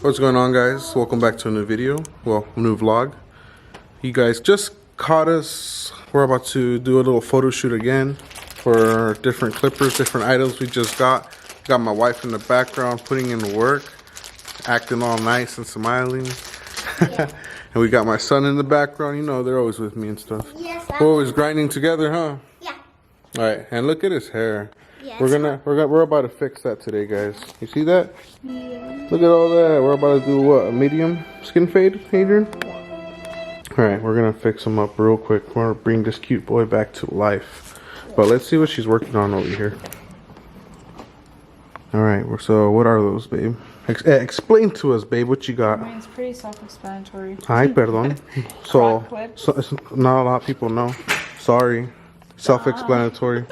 What's going on, guys? Welcome back to a new video. Well, a new vlog. You guys just caught us. We're about to do a little photo shoot again for different clippers, different items we just got. Got my wife in the background putting in work, acting all nice and smiling. Yeah. And we got my son in the background. You know, they're always with me and stuff. Yes. We're always grinding together, huh? Yeah. All right, and look at his hair. Yes. We're about to fix that today, guys. You see that? Yeah. Look at all that. We're about to do what? A medium skin fade, Adrian? All right, we're gonna fix him up real quick. We're gonna bring this cute boy back to life. But let's see what she's working on over here. All right. So what are those, babe? Explain to us, babe, what you got. Mine's pretty self-explanatory. Ay, perdón. So not a lot of people know. Sorry. Self-explanatory.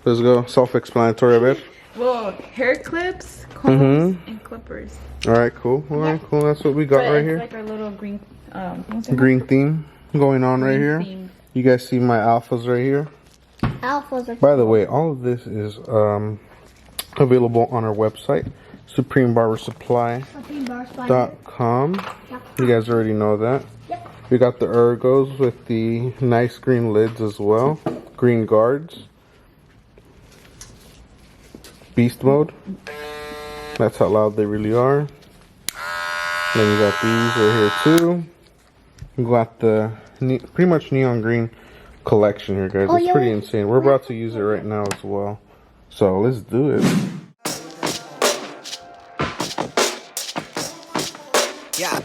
Let's go. Self-explanatory, babe. Well, hair clips, combs, and clippers. All right, cool. All right, cool. That's what we got right here. Like our little green, green theme going on right here. Theme. You guys see my alphas right here. Alphas are. By the way, all of this is available on our website, supremebarbersupply.com. You guys already know that. Yep. We got the ergos with the nice green lids as well. Green guards. Beast mode. That's how loud they really are. Then you got these right here too. We got the pretty much neon green collection here, guys. It's pretty insane. We're about to use it right now as well. So let's do it. Yeah.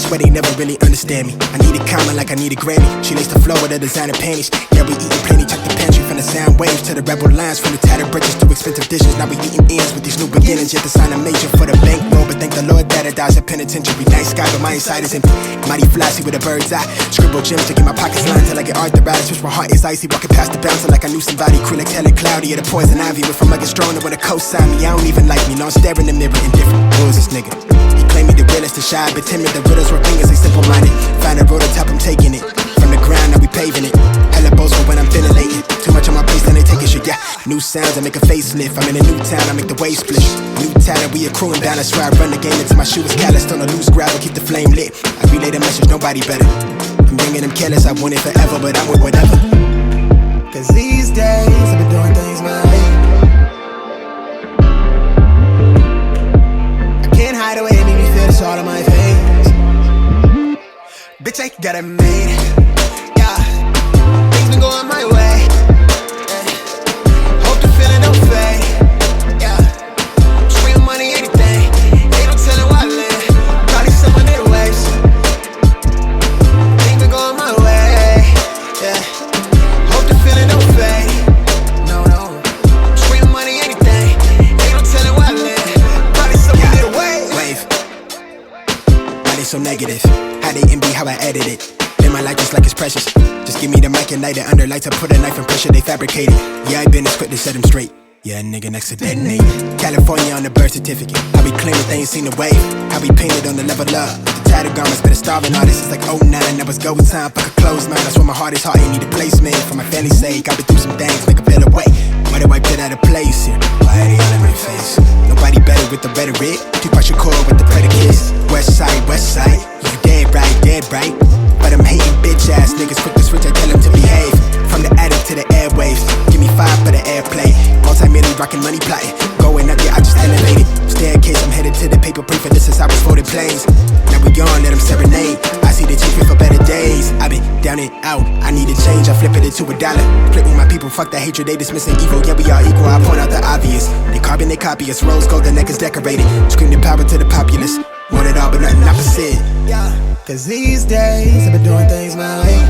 Swear they never really understand me. I need a comma like I need a Grammy. She laced the flow with her designer panties. Yeah, we eating plenty, check the pantry. From the sound waves to the rebel lines, from the tattered bridges to expensive dishes. Now we eating ends with these new beginnings. Yet to sign a major for the bankroll, but thank the Lord that I dies at penitentiary. Night sky, but my inside is empty. Mighty flashy with a bird's eye. Scribble gems to get my pockets lined till I get arthritis. Switch my heart is icy, walking past the bouncer like I knew somebody. Cool like hella cloudy at a poison ivy. Went from like a stronger with a co-sign me. I don't even like me, no, I'm staring in the mirror indifferent. Who is this nigga? Claim me the realest, the shy, but timid. The riddles were fingers, they simple-minded. Find a road on top, I'm taking it. From the ground, now we paving it. Hella bozo when I'm ventilating. Too much on my plate, then they taking shit, yeah. New sounds, I make a facelift. I'm in a new town, I make the wave split. New talent, we accruing down. That's where I run the game until my shoe is calloused. On a loose gravel, keep the flame lit. I relay the message, nobody better. I'm young and I'm careless, I want it forever, but I'm with whatever. Cause these days, I've been doing things my way. Can't hide away, make me feel this all on my face. Bitch, I got it made. Yeah, things been going my way. Yeah. Hope the feeling don't fade. Yeah, stream money, anything. Ain't no telling why I live. Probably someone in the waves. Things been going my way. Yeah, hope the feeling don't fade. No, stream money, anything. Ain't no telling why I live. So negative, how they envy how I edit it. Live my life just like it's precious. Just give me the mic and light it under lights. I put a knife and pressure, they fabricate it. Yeah, I been as quick to set them straight. Yeah, nigga next to detonate. California on the birth certificate. How we claim that they ain't seen the wave. How we painted on the level up. The tattered garments better starving artists. It's like 09, that was go time. Fuck a closed mind, that's where my heart is. Heart ain't need a placement. For my family's sake, I've been through some things, make a better way. Why do I put out of place here? Why are they all in my face? Nobody better with the rhetoric. Tupac Shakur with the predicates. West side, you dead right. But I'm hating bitch ass niggas quick to switch, I tell them to behave. From the attic to the airwaves, give me 5 for the airplay. Multi-million rockin' money plotting. Going up, yeah, I just elevated. Staircase, I'm headed to the paper plane for this is how I was folded planes. Now we gone, let them serenade. I see the chief for better days. I been down and out, I need a change, I flip it into $1. Flip with my people, fuck that hatred, they dismissing evil. Yeah, we all equal, I point out the obvious. They carbon, they copy us, rose gold, the neck is decorated. Scream the power to the populace. Want it all, but nothing opposite. Yeah, cause these days I've been doing things my way.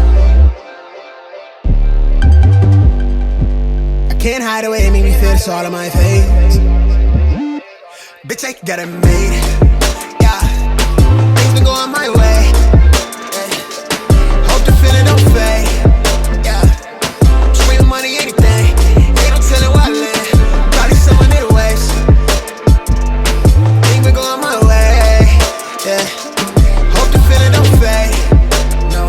I can't hide away, make me feel this all on my face. Bitch, I got it made. Yeah, things been going my way. Yeah. Hope the feeling don't fade. Yeah, stream money, anything. Ain't no telling why I live. Probably someone in the waves. Things been going my way. Yeah, hope the feeling don't fade. No,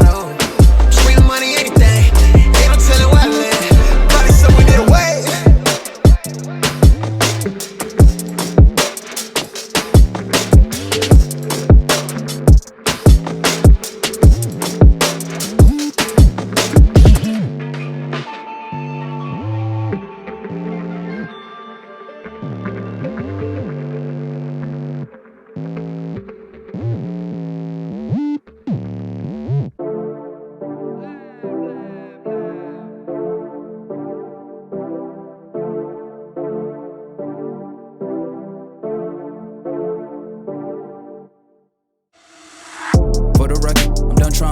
stream money, anything. Ain't no telling why I live.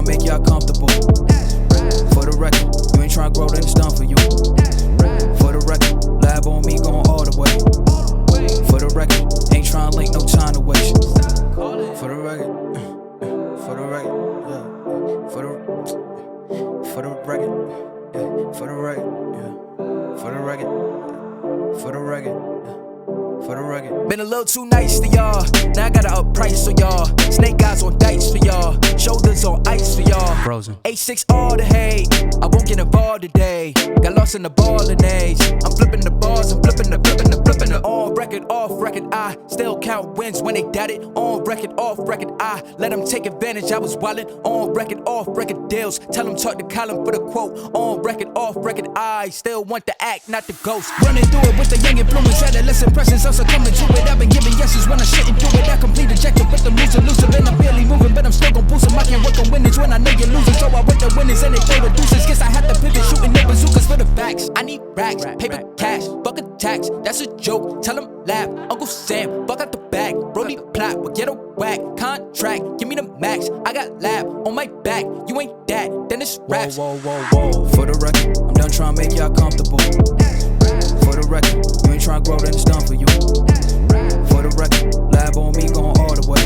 tryna make y'all comfortable. For the record, you ain't tryna grow, then it's done for you. For the record, lab on me going all the way. For the record, ain't tryna link, no time to waste. For the record, for the record, yeah. For the record, yeah. For the record, yeah. For the record, for the record. For the record. Been a little too nice to y'all. Now I gotta up price for y'all. Snake eyes on dice for y'all. Shoulders on ice for y'all. Frozen. A6 all the hate. I won't get involved today. Got lost in the ball and age. I'm flipping the bars. I'm flipping the. On record, off record. I still count wins when they doubt it. On record, off record. I let them take advantage. I was wildin'. On record, off record deals. Tell them talk to Colin for the quote. On record, off record. I still want the act, not the ghost. Running through it with the young influence. Adolescent presence. Succumbing to it, I've been giving yeses when I shouldn't do it. I complete ejected, but I'm elusive and I'm barely moving, but I'm still gon' boost them. I can't work on winners when I know you're losing, so I work the winners and they throw the deuces. Guess I have to pivot, shooting the bazookas for the facts. I need racks, paper, cash, buck attacks. That's a joke. Tell them laugh. Uncle Sam, buck out the bag. Brody plot, but get a whack. Contract, give me the max. I got lab on my back. You ain't that, then it's raps. Whoa, whoa, whoa, whoa. For the record, I'm done trying to make y'all comfortable. For the record, you ain't tryna grow, then it's done for you. For the record, lab on me going all the way.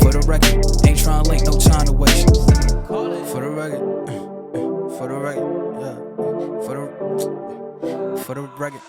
For the record, ain't tryna link, no time to waste. For the record, for the record, yeah. For the record.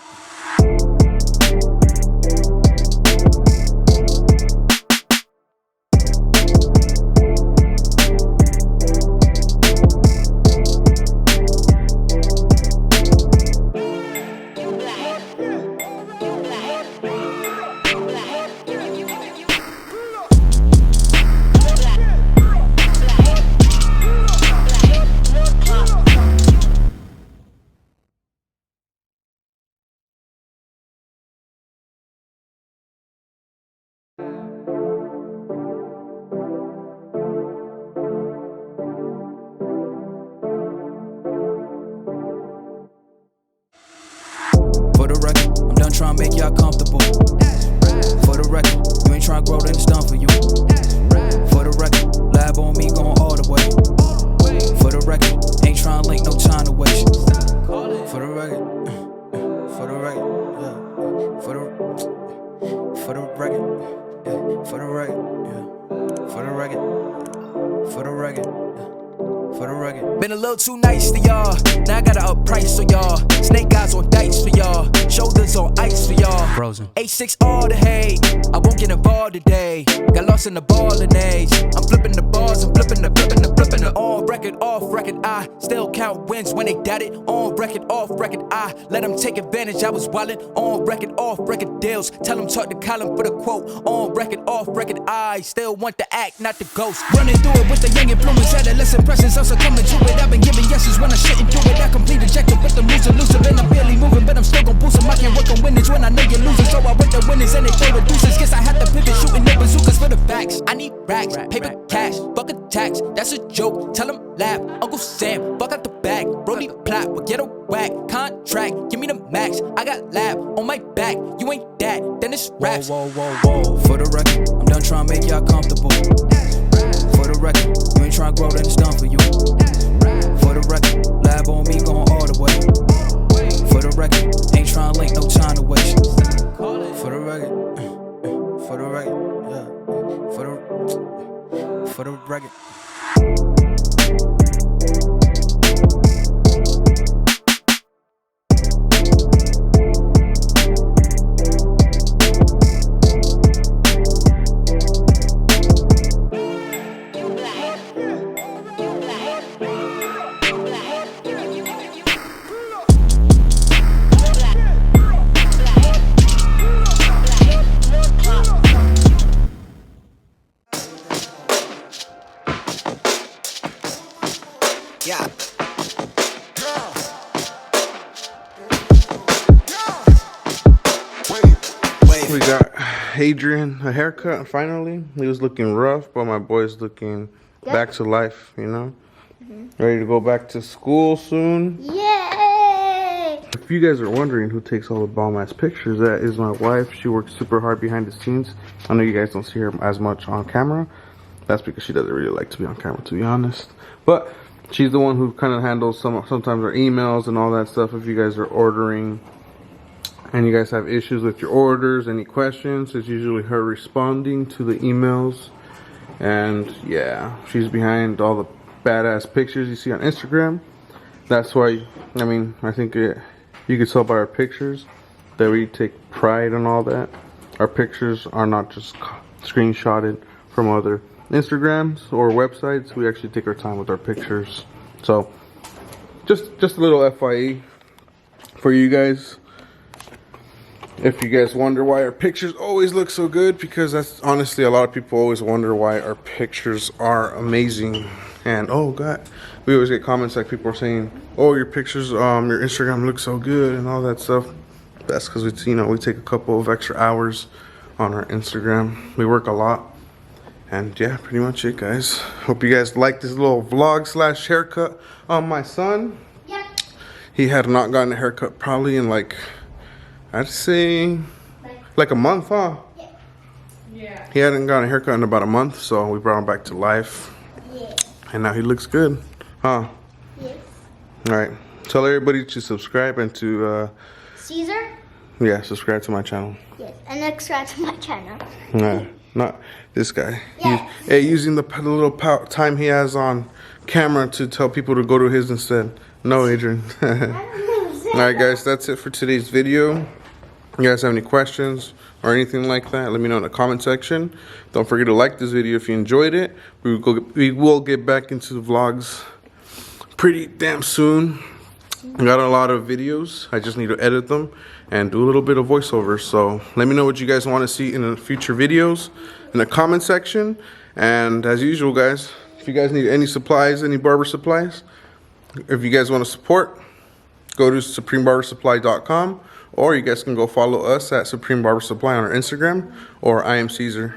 Tryna make y'all comfortable. For the record, you ain't tryna grow, then it's done for you. For the record, lab on me going all the way. For the record, ain't tryna link, no time to waste. For the record, for the record, yeah. For the record, yeah. For the record, yeah. For the record, for the record. For the record. Been a little too nice to y'all. Now I gotta up price for y'all. Snake eyes on dice for y'all. Shoulders on ice for y'all. Frozen. A6 all the hate. I won't get involved today. Got lost in the ball and age. I'm flipping the bars. I'm flipping the. On record, off record. I still count wins when they doubt it. On record, off record. I let them take advantage. I was wildin'. On record, off record deals. Tell them talk to Colin for the quote. On record, off record. I still want the act, not the ghost. Running through it with the young influence. Adolescent presence. I'm succumbing to it. I've been giving yeses when I shouldn't do it. I complete ejected, but I'm elusive and I'm barely moving, but I'm still gon' boost them. I can't work on winners when I know you're losing, so I work the winners and they throw the deuces. Guess I have to pivot, shooting the bazookas for the facts. I need racks, paper, cash, buck attacks. That's a joke. Tell them laugh. Uncle Sam, buck out the bag. Brody plot, but get a whack. Contract, give me the max. I got lab on my back. You ain't that, then it's raps. Whoa, whoa, whoa, whoa. For the record, I'm done trying to make y'all comfortable. For the record, you ain't tryna grow, then it's done for you. For the record, lab on me going all the way. For the record, ain't tryna link, no time to waste. For the record, for the record, yeah. For the record. Yeah. We got Adrian a haircut finally. He was looking rough, but my boy's looking back to life, you know? Ready to go back to school soon. Yay! If you guys are wondering who takes all the bomb-ass pictures, that is my wife. She works super hard behind the scenes. I know you guys don't see her as much on camera, That's because she doesn't really like to be on camera, to be honest. But she's the one who kind of handles sometimes our emails and all that stuff. If you guys are ordering and you guys have issues with your orders, any questions, it's usually her responding to the emails. And yeah, she's behind all the badass pictures you see on Instagram. That's why, I mean, I think you could tell by our pictures that we take pride in all that. Our pictures are not just screenshotted from other Instagrams or websites. We actually take our time with our pictures. So just a little FYE for you guys. If you guys wonder why our pictures always look so good, because that's honestly, a lot of people always wonder why our pictures are amazing. And oh god, we always get comments like people are saying, oh, your pictures, your Instagram looks so good and all that stuff. That's because we take a couple of extra hours on our Instagram. We work a lot. And yeah, pretty much it, guys. Hope you guys like this little vlog / haircut on my son. Yep. He had not gotten a haircut probably in like, I'd say like a month, huh? Yeah. He hadn't gotten a haircut in about a month, so we brought him back to life. Yeah. And now he looks good, huh? Yes. Alright, tell everybody to subscribe and to, Cesar? yeah, subscribe to my channel. Yes. And subscribe to my channel. Nah, not this guy. Yes. Hey, using the little time he has on camera to tell people to go to his instead. No, Adrian. Alright guys, that's it for today's video. You guys have any questions or anything like that, let me know in the comment section. Don't forget to like this video if you enjoyed it. We will get back into the vlogs pretty damn soon. I got a lot of videos. I just need to edit them and do a little bit of voiceover. So let me know what you guys want to see in the future videos in the comment section. And as usual, guys, if you guys need any supplies, any barber supplies, if you guys want to support, go to supremebarbersupply.com, or you guys can go follow us at Supreme Barber Supply on our Instagram, or I am Cesar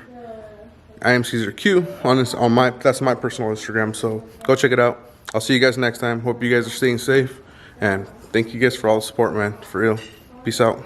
Q on my, that's my personal Instagram. So go check it out. I'll see you guys next time. Hope you guys are staying safe, and thank you guys for all the support, man. For real. Peace out.